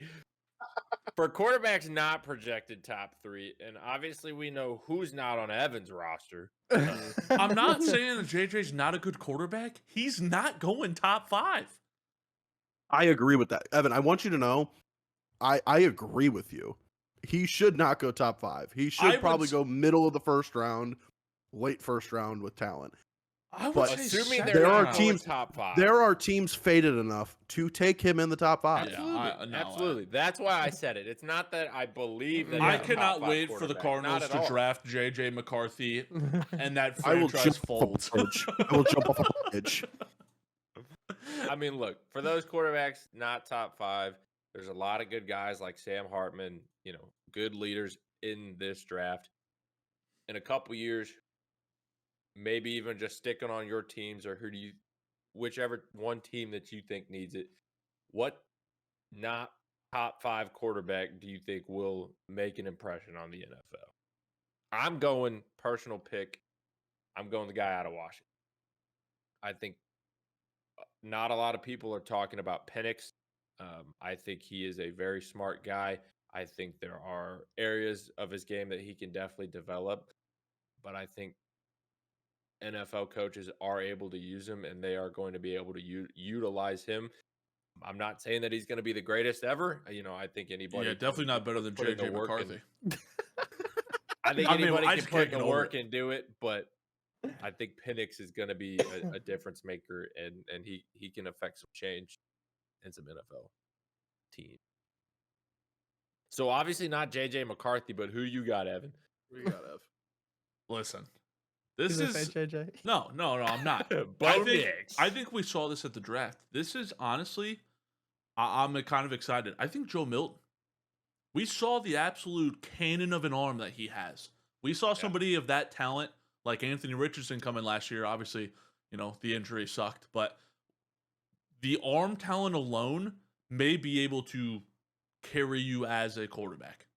For quarterbacks not projected top 3, and obviously we know who's not on Evan's roster. I'm not saying that JJ's not a good quarterback. He's not going top 5. I agree with that. Evan, I want you to know, I agree with you. He should not go top 5. He should probably go middle of the first round, late first round with talent. I would But say assuming second there are round. teams top 5. There are teams faded enough to take him in the top 5. Absolutely. Absolutely. That's why I said it. It's not that I believe that. I he's a cannot top 5 wait for the quarterback. Cardinals Not to at all. draft JJ McCarthy and that I will franchise jump off folds. a bridge. I will jump off a bridge. I mean, look, for those quarterbacks not top 5, there's a lot of good guys like Sam Hartman, good leaders in this draft. In a couple years, maybe even just sticking on your teams, or whichever one team that you think needs it. What not top 5 quarterback do you think will make an impression on the NFL? I'm going personal pick. I'm going the guy out of Washington. I think not a lot of people are talking about Penix. I think he is a very smart guy. I think there are areas of his game that he can definitely develop, but I think NFL coaches are able to use him, and they are going to be able to utilize him. I'm not saying that he's going to be the greatest ever. I think anybody. Yeah, definitely not better than JJ McCarthy. I think anybody can put in the work and do it, but I think Penix is going to be a difference maker, and he can affect some change in some NFL teams. So obviously not JJ McCarthy, but who you got, Evan? Who you got, Ev? Listen, He's this gonna say is JJ. no, I'm not. Bo Nix. I think we saw this at the draft. This is honestly, I'm kind of excited. I think Joe Milton. We saw the absolute cannon of an arm that he has. We saw somebody of that talent, like Anthony Richardson, come in last year. Obviously, the injury sucked, but the arm talent alone may be able to carry you as a quarterback.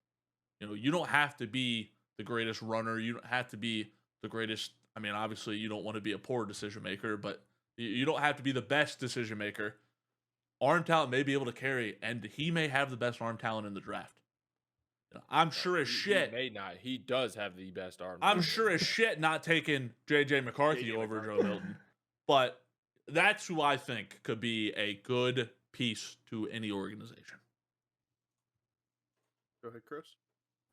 You don't have to be the greatest runner. You don't have to be the greatest. I mean, obviously, you don't want to be a poor decision maker, but you don't have to be the best decision maker. Arm talent may be able to carry, and he may have the best arm talent in the draft. I'm sure as shit. He may not. He does have the best arm. I'm sure as shit not taking JJ McCarthy over Joe Milton. But that's who I think could be a good piece to any organization. Go ahead, Chris.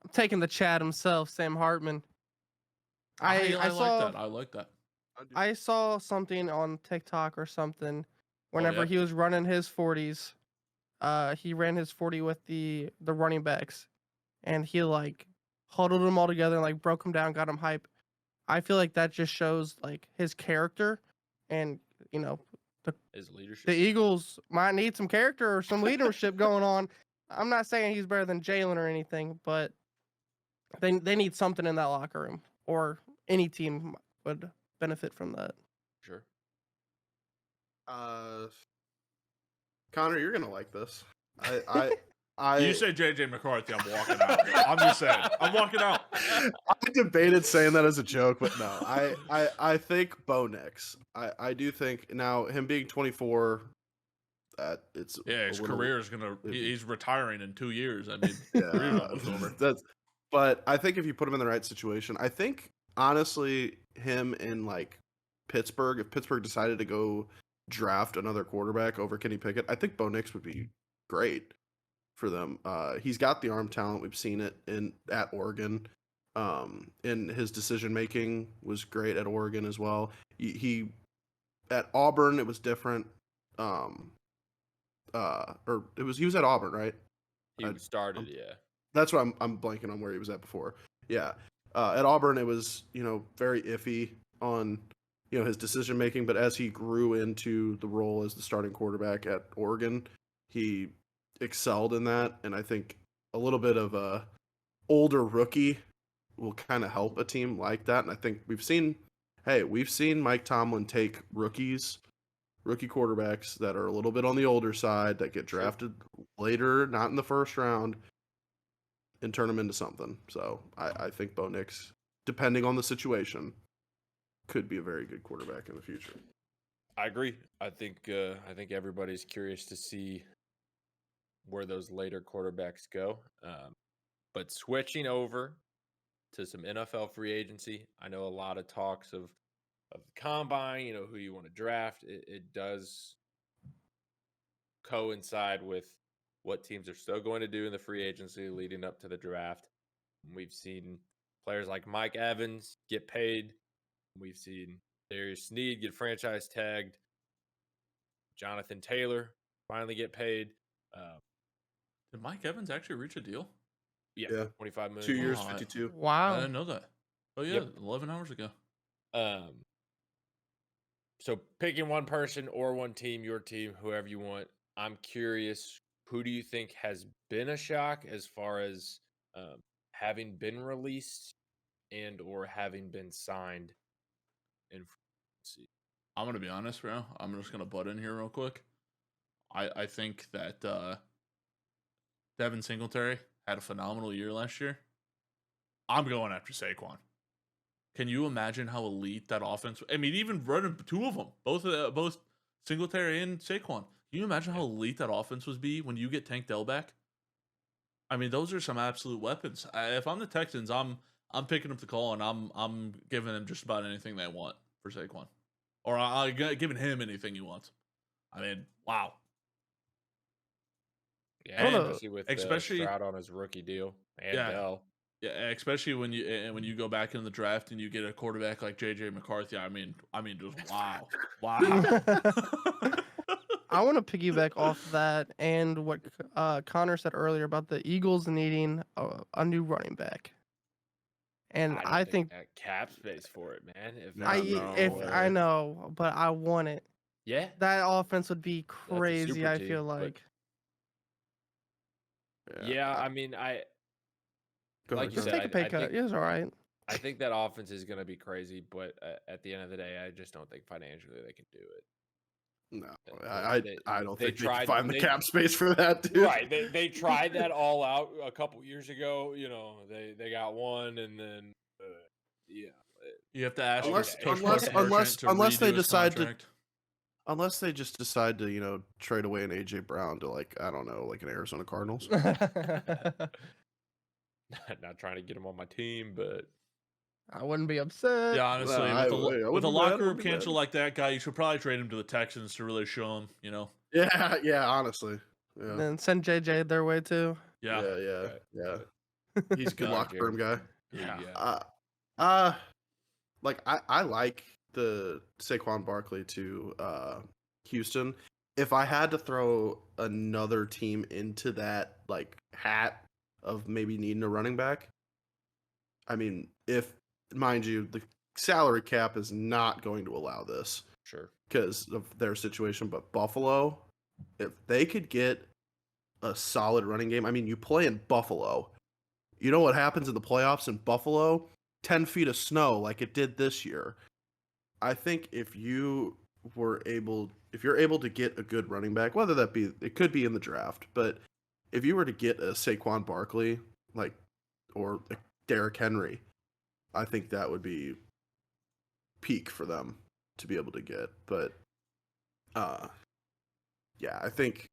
I'm taking the Chad himself, Sam Hartman. I like that. I saw something on TikTok or something. Whenever he was running his 40s, he ran his 40 with the running backs, and he huddled them all together and broke them down, got them hype. I feel like that just shows his character, and his leadership. The Eagles might need some character or some leadership going on. I'm not saying he's better than Jalen or anything, but they need something in that locker room, or any team would benefit from that. Sure. Connor, you're gonna like this. I You say JJ McCarthy, I'm walking out. I'm just saying, I'm walking out. I debated saying that as a joke, but no. I think Bo Nix. I do think now him being 24, that it's his career is gonna. He's retiring in 2 years. I mean, But I think if you put him in the right situation, I think honestly him in Pittsburgh, if Pittsburgh decided to go draft another quarterback over Kenny Pickett, I think Bo Nix would be great for them. He's got the arm talent. We've seen it at Oregon. And his decision making was great at Oregon as well. He at Auburn, it was different. He was at Auburn, right? He started, yeah. That's what I'm blanking on where he was at before. Yeah. At Auburn, it was, very iffy on, his decision making, but as he grew into the role as the starting quarterback at Oregon, he excelled in that. And I think a little bit of a older rookie will kind of help a team like that. And I think we've seen Mike Tomlin take rookie quarterbacks that are a little bit on the older side that get drafted later, not in the first round, and turn them into something. So I think Bo Nix, depending on the situation, could be a very good quarterback in the future. I agree. I think everybody's curious to see where those later quarterbacks go. But switching over to some NFL free agency, I know a lot of talks of the combine, who you want to draft. It does coincide with what teams are still going to do in the free agency leading up to the draft. We've seen players like Mike Evans get paid. We've seen Darius Sneed get franchise tagged. Jonathan Taylor finally get paid. Did Mike Evans actually reach a deal? Yeah. 25 million. 2 years, 52. Wow. I didn't know that. Oh yeah, 11 hours ago. So picking one person or one team, your team, whoever you want. I'm curious, who do you think has been a shock as far as having been released and or having been signed in free agency? I'm gonna be honest, bro. I'm just gonna butt in here real quick. I think that Devin Singletary had a phenomenal year last year. I'm going after Saquon. Can you imagine how elite that offense? I mean, even running two of them, both Singletary and Saquon. Can you imagine how elite that offense would be when you get Tank Dell back? I mean, those are some absolute weapons. If I'm the Texans, I'm picking up the call and I'm giving them just about anything they want for Saquon, or I'm giving him anything he wants. I mean, wow. Yeah, especially with Stroud on his rookie deal and yeah. Dell. Yeah, especially when you go back in the draft and you get a quarterback like JJ McCarthy. I mean, just wow, wow. I want to piggyback off that and what Connor said earlier about the Eagles needing a new running back. And I I don't think think that cap space for it, man. If No, that's if way. I know, but I want it. yeah, That offense would be that's a crazy. super I team, feel but like yeah, I mean, Go like ahead, you just go said, take a pay cut. think It was all right. I think that offense is going to be crazy, but at the end of the day, I just don't think financially they can do it. No, They I don't they think they can tried find the they cap space for that, dude. right they tried that all out a couple years ago. You know, they got one, and then yeah, You have to ask Unless Okay. your unless sports unless merchant to unless they redo his decide contract. unless they just decide to trade away an AJ Brown to like I don't know like an Arizona Cardinals. not trying to get him on my team, but I wouldn't be upset. Yeah, honestly, I with a wouldn't be mad, locker I room wouldn't be mad. cancel like that guy, you should probably trade him to the Texans to really show him. Yeah, honestly, yeah, Then send JJ their way too. Yeah. yeah. He's a good No, locker room guy. Yeah. Like I like the Saquon Barkley to Houston. If I had to throw another team into that like hat of maybe needing a running back, I mean, if mind you, the salary cap is not going to allow this sure. because of their situation. But Buffalo, if they could get a solid running game, I mean, you play in Buffalo. You know what happens in the playoffs in Buffalo? 10 feet of snow like it did this year. I think if you're able to get a good running back, whether that be, it could be in the draft, but if you were to get a Saquon Barkley, like, or a Derrick Henry, I think that would be peak for them to be able to get. But, yeah, I think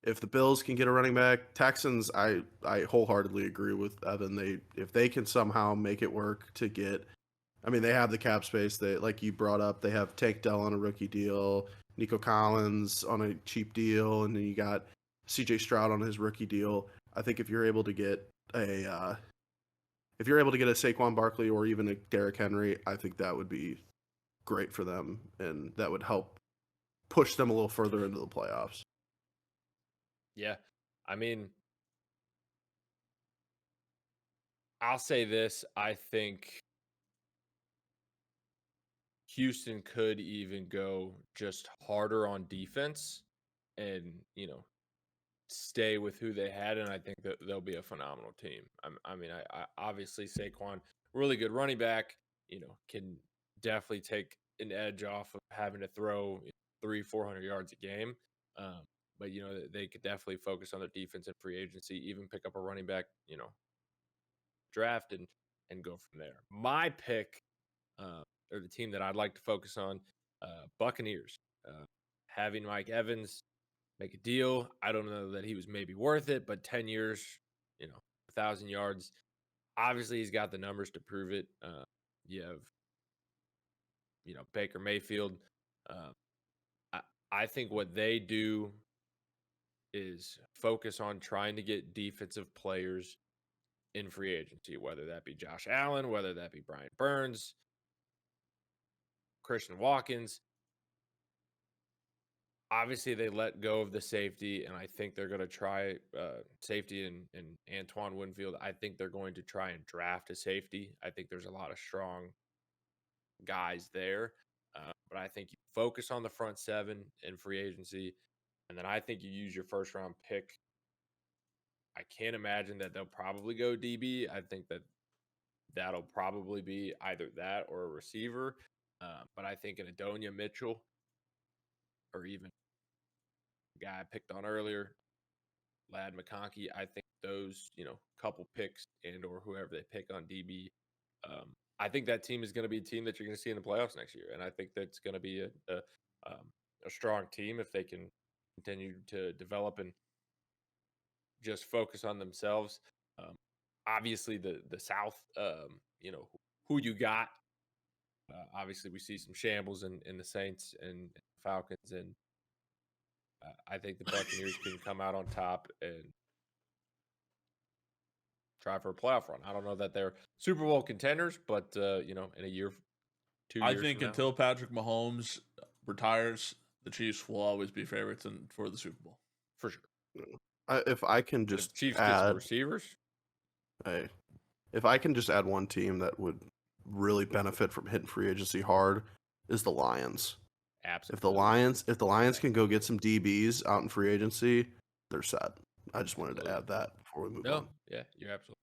if the Bills can get a running back, Texans, I wholeheartedly agree with Evan. If they can somehow make it work to get, I mean, they have the cap space. They, like you brought up, they have Tank Dell on a rookie deal, Nico Collins on a cheap deal, and then you got C.J. Stroud on his rookie deal. I think if you're able to get a Saquon Barkley or even a Derrick Henry, I think that would be great for them, and that would help push them a little further into the playoffs. Yeah, I mean, I'll say this: I think Houston could even go just harder on defense, and stay with who they had, and I think that they'll be a phenomenal team. I mean, I obviously Saquon, really good running back, can definitely take an edge off of having to throw 300-400 yards a game. But they could definitely focus on their defense and free agency, even pick up a running back, draft and go from there. My pick, or the team that I'd like to focus on, Buccaneers. Having Mike Evans make a deal. I don't know that he was maybe worth it, but 10 years, 1,000 yards. Obviously, he's got the numbers to prove it. You have, Baker Mayfield. I think what they do is focus on trying to get defensive players in free agency, whether that be Josh Allen, whether that be Brian Burns, Christian Watkins. Obviously, they let go of the safety, and I think they're going to try safety and Antoine Winfield. I think they're going to try and draft a safety. I think there's a lot of strong guys there, but I think you focus on the front seven in free agency, and then I think you use your first-round pick. I can't imagine that they'll probably go DB. I think that'll probably be either that or a receiver, but I think an Adonia Mitchell or even guy I picked on earlier, Lad McConkey. I think those, couple picks and or whoever they pick on DB, I think that team is going to be a team that you're going to see in the playoffs next year, and I think that's going to be a strong team if they can continue to develop and just focus on themselves. Obviously, the South, who you got. Obviously, we see some shambles in the Saints and Falcons, and I think the Buccaneers can come out on top and try for a playoff run. I don't know that they're Super Bowl contenders, but you know, in a year, 2 years I think from now, until Patrick Mahomes retires, the Chiefs will always be favorites for the Super Bowl. for sure. If I can And if just Chiefs get some add, receivers, hey, if I can just add one team that would really benefit from hitting free agency hard, is the Lions. absolutely. If the Lions can go get some DBs out in free agency, they're set. I just wanted to add that before we move No, on. yeah, you're absolutely.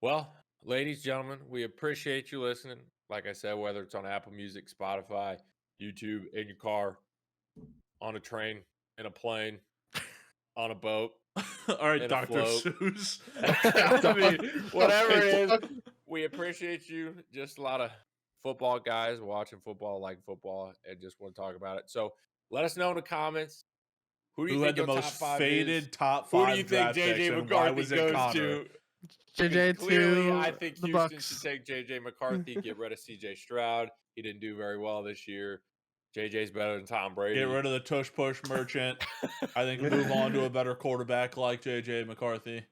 Well, ladies, gentlemen, we appreciate you listening. Like I said, whether it's on Apple Music, Spotify, YouTube, in your car, on a train, in a plane, on a boat, All right, in a Dr. float. Seuss. I mean, whatever it is, we appreciate you. Just a lot of football guys watching football, like football, and just want to talk about it. So let us know in the comments. Who do you Who think had the your most top 5 faded is? top Who 5 do you think draft picks, JJ and why McCarthy was it goes Connor? to? JJ Clearly, to I think the Houston Bucks. should take JJ McCarthy, get rid of CJ Stroud. He didn't do very well this year. JJ's better than Tom Brady. Get rid of the tush push merchant. I think move on to a better quarterback like JJ McCarthy.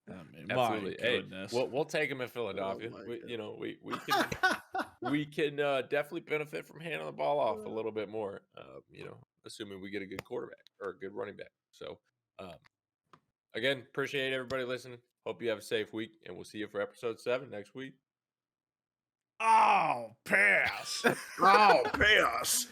I mean, Absolutely. my goodness. Hey, we'll take him in Philadelphia. my We can definitely benefit from handing the ball off a little bit more. You know, assuming we get a good quarterback or a good running back. So, again, appreciate everybody listening. Hope you have a safe week, and we'll see you for episode 7 next week. Oh, pass. Oh, chaos.